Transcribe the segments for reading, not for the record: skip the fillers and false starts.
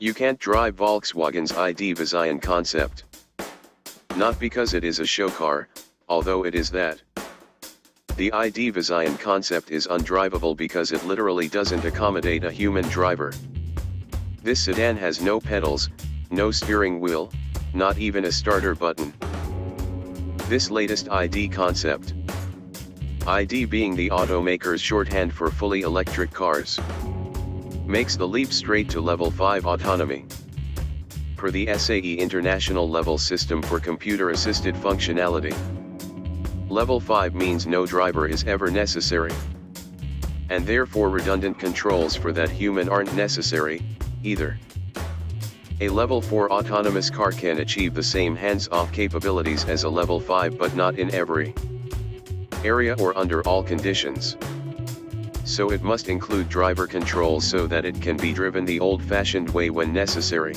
You can't drive Volkswagen's ID Vizzion concept. Not because it is a show car, although it is that. The ID Vizzion concept is undrivable because it literally doesn't accommodate a human driver. This sedan has no pedals, no steering wheel, not even a starter button. This latest ID concept, ID being the automaker's shorthand for fully electric cars, makes the leap straight to Level 5 autonomy. Per the SAE International Level System for Computer-Assisted Functionality, Level 5 means no driver is ever necessary. And therefore redundant controls for that human aren't necessary, either. A Level 4 autonomous car can achieve the same hands-off capabilities as a Level 5 but not in every area or under all conditions. So it must include driver controls so that it can be driven the old-fashioned way when necessary.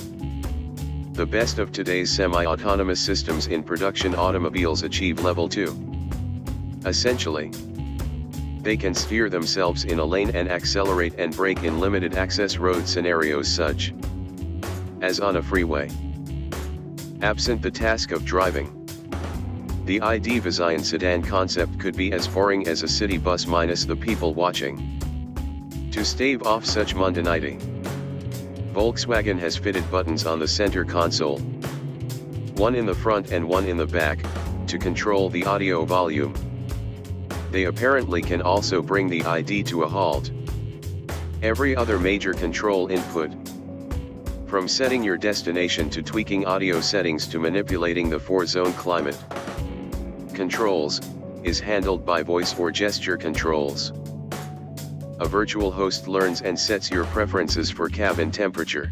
The best of today's semi-autonomous systems in production automobiles achieve Level 2. Essentially, they can steer themselves in a lane and accelerate and brake in limited access road scenarios such as on a freeway. Absent the task of driving, the ID Vizzion sedan concept could be as boring as a city bus minus the people watching. To stave off such mundanity, Volkswagen has fitted buttons on the center console, one in the front and one in the back, to control the audio volume. They apparently can also bring the ID to a halt. Every other major control input, from setting your destination to tweaking audio settings to manipulating the 4-zone climate controls, is handled by voice or gesture controls. A virtual host learns and sets your preferences for cabin temperature,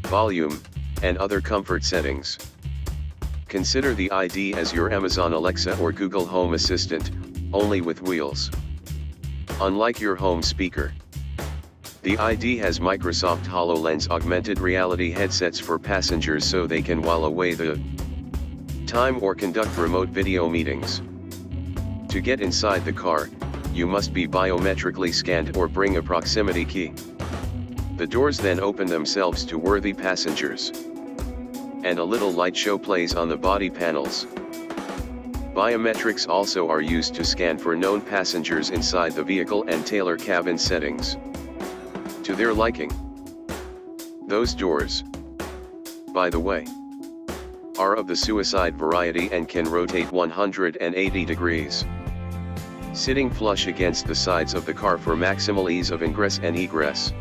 volume, and other comfort settings. Consider the ID as your Amazon Alexa or Google Home Assistant, only with wheels. Unlike your home speaker, the ID has Microsoft HoloLens augmented reality headsets for passengers so they can while away the time or conduct remote video meetings. To get inside the car, you must be biometrically scanned or bring a proximity key. The doors then open themselves to worthy passengers, and a little light show plays on the body panels. Biometrics also are used to scan for known passengers inside the vehicle and tailor cabin settings to their liking. Those doors, by the way, are of the suicide variety and can rotate 180 degrees, sitting flush against the sides of the car for maximal ease of ingress and egress.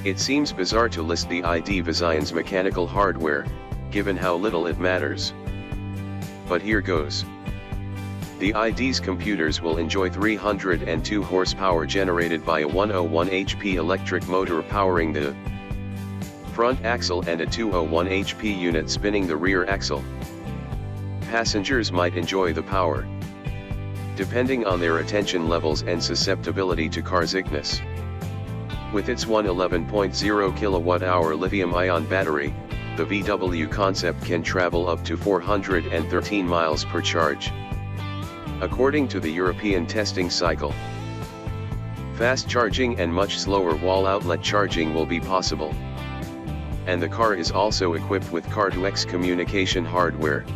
It seems bizarre to list the ID Vizzion's mechanical hardware, given how little it matters. But here goes. The ID's computers will enjoy 302 horsepower generated by a 101 HP electric motor powering the front axle and a 201 HP unit spinning the rear axle. Passengers might enjoy the power, depending on their attention levels and susceptibility to car sickness. With its 111.0 kWh lithium-ion battery, the VW concept can travel up to 413 miles per charge. According to the European testing cycle, fast charging and much slower wall outlet charging will be possible. And the car is also equipped with Car2X communication hardware.